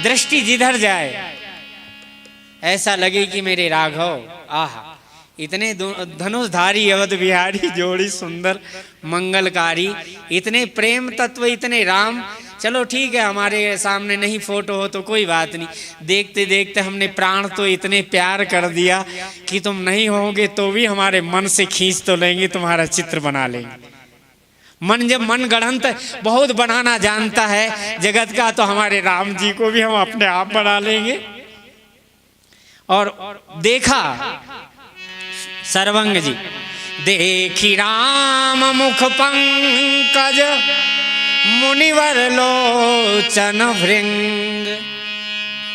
दृष्टि जिधर जाए ऐसा लगे कि मेरे राघव, आहा इतने धनुषधारी अवध बिहारी, जोड़ी सुंदर मंगलकारी, इतने प्रेम तत्व, इतने राम। चलो ठीक है, हमारे सामने नहीं फोटो हो तो कोई बात नहीं, देखते देखते हमने प्राण तो इतने प्यार कर दिया कि तुम नहीं होगे तो भी हमारे मन से खींच तो लेंगे, तुम्हारा चित्र बना लेंगे। मन जब मन गढ़ंत बहुत बनाना जानता है जगत का, तो हमारे राम जी को भी हम अपने आप बना लेंगे। और देखा सर्वंग जी, देखी राम मुख पंकज मुनिवर लोचन भृंग,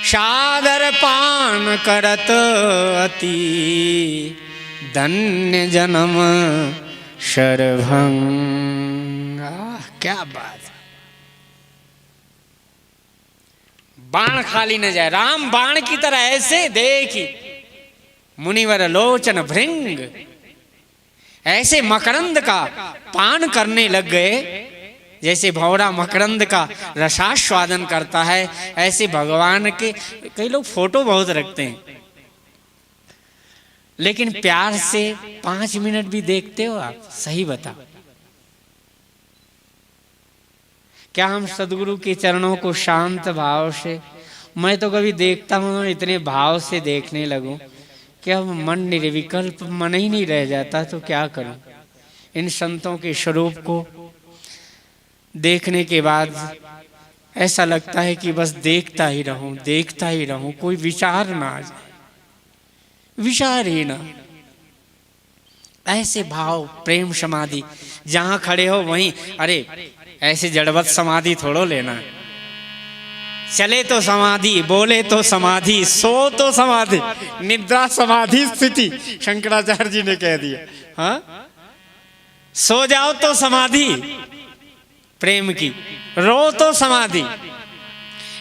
सादर पान करत अति धन्य जन्म शरभंग। क्या बात, बाण खाली न जाए, राम बाण की तरह ऐसे देखी मुनिवर लोचन भृंग, ऐसे मकरंद का पान करने लग गए जैसे भौरा मकरंद का रसास्वादन करता है। ऐसे भगवान के कई लोग फोटो बहुत रखते हैं, लेकिन प्यार से 5 मिनट भी देखते हो आप? सही बता, क्या हम सदगुरु के चरणों को शांत भाव से, मैं तो कभी देखता हूँ इतने भाव से देखने लगूं कि अब मन निर्विकल्प, मन ही नहीं रह जाता, तो क्या करूं? इन संतों के स्वरूप को देखने के बाद ऐसा लगता है कि बस देखता ही रहूं, देखता ही रहूं, कोई विचार ना आ जाए, विचार ही ना। ऐसे भाव, प्रेम समाधि, जहां खड़े हो वहीं, अरे ऐसे जड़वत समाधि थोड़ो लेना है। चले तो समाधि, बोले तो समाधि, सो तो समाधि, निद्रा समाधि स्थिति, शंकराचार्य जी ने कह दिया। हाँ, सो जाओ तो समाधि प्रेम की, रो तो समाधि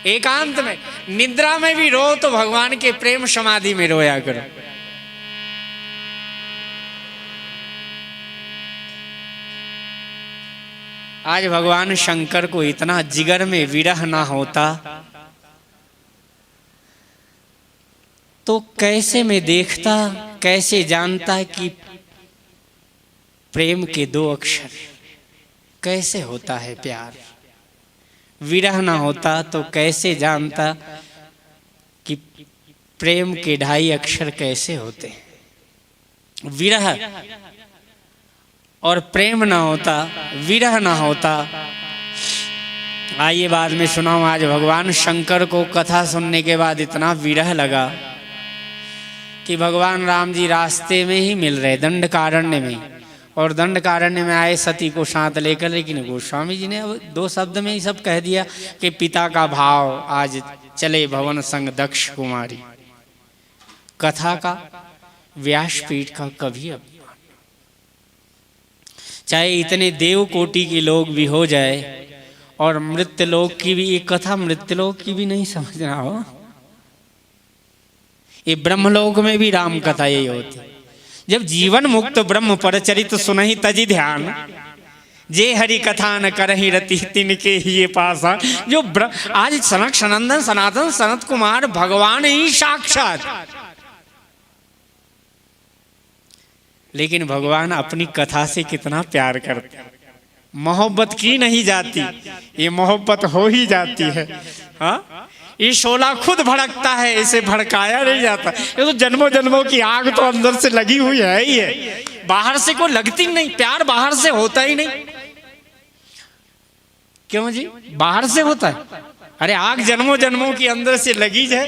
एकांत में, निद्रा में भी रो तो भगवान के प्रेम समाधि में रोया करो। आज भगवान शंकर को इतना जिगर में विरह ना होता तो कैसे मैं देखता, कैसे जानता कि प्रेम के 2 अक्षर कैसे होता है प्यार। विरह ना होता तो कैसे जानता कि प्रेम के 2.5 अक्षर कैसे होते हैं। विरह और प्रेम ना होता, विरह ना होता। आइए बाद में सुनाऊं, आज भगवान शंकर को कथा सुनने के बाद इतना विरह लगा कि भगवान राम जी रास्ते में ही मिल रहे, दंडकारण्य में, और दंडकारण्य में आए सती को साथ लेकर, लेकिन गोस्वामी जी ने अब 2 शब्द में ही सब कह दिया कि पिता का भाव आज चले भवन संग दक्ष कुमारी। कथा का, व्यासपीठ का कभी अब, चाहे इतने देव कोटि के लोग भी हो जाए और मृत्यु लोक की भी, ये कथा मृत्यु लोक की भी नहीं समझना हो, ये ब्रह्मलोक में भी राम कथा यही होती। जब जीवन मुक्त ब्रह्म परचरित सुनहि तजि ध्यान, जे हरि कथा न करहि रति तिनके ही ये पासा। जो आज सनक सनंदन सनातन सनत कुमार भगवान ही साक्षात, लेकिन भगवान अपनी कथा से कितना प्यार करते हैं। मोहब्बत की नहीं जाती, ये मोहब्बत हो ही जाती है। हाँ, ये शोला खुद भड़कता है, इसे भड़काया नहीं जाता। ये तो जन्मों जन्मों की आग तो अंदर से लगी हुई है ही है, बाहर से कोई लगती नहीं। प्यार बाहर से होता ही नहीं। क्यों जी? बाहर से होता है? अरे आग जन्मों जन्मों की अंदर से लगी है।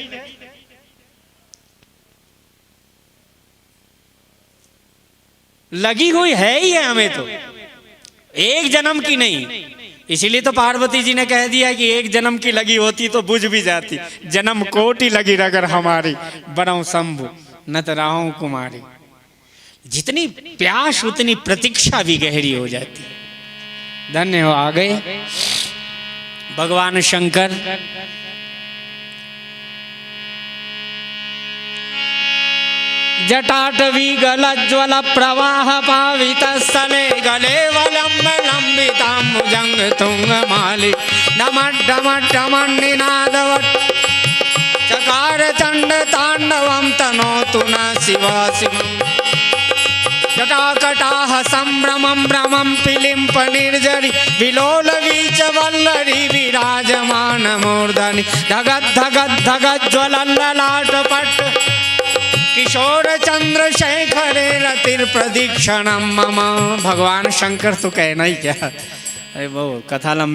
लगी हुई है ही है हमें तो, एक जन्म की नहीं। इसीलिए तो पार्वती जी ने कह दिया कि एक जन्म की लगी होती तो बुझ भी जाती, जन्म कोटि लगी रगर हमारी, बरऊं शंभु नत राहु कुमारी। जितनी प्यास उतनी प्रतीक्षा भी गहरी हो जाती। धन्य हो, आ गए भगवान शंकर। जटाटवी गलज्वल प्रवाह पावित स्थले गले वलंब लंबिताम्बुजंग तुंग मालि डमट डमट डमट निनादवट प्रचंड तांडवम तनोतु न शिव शिवम जटाकटाह संभ्रमं भ्रमं पिलिम्प निर्जरि विलोल वीच वल्लरी विराजमान मूर्धनि धगत धगत धगत ज्वलल्ललाटपट किशोर चंद्रशेखरे रतिर प्रदीक्षणम मम। भगवान शंकर तो कहना ही क्या, अरे वो कथा लंबी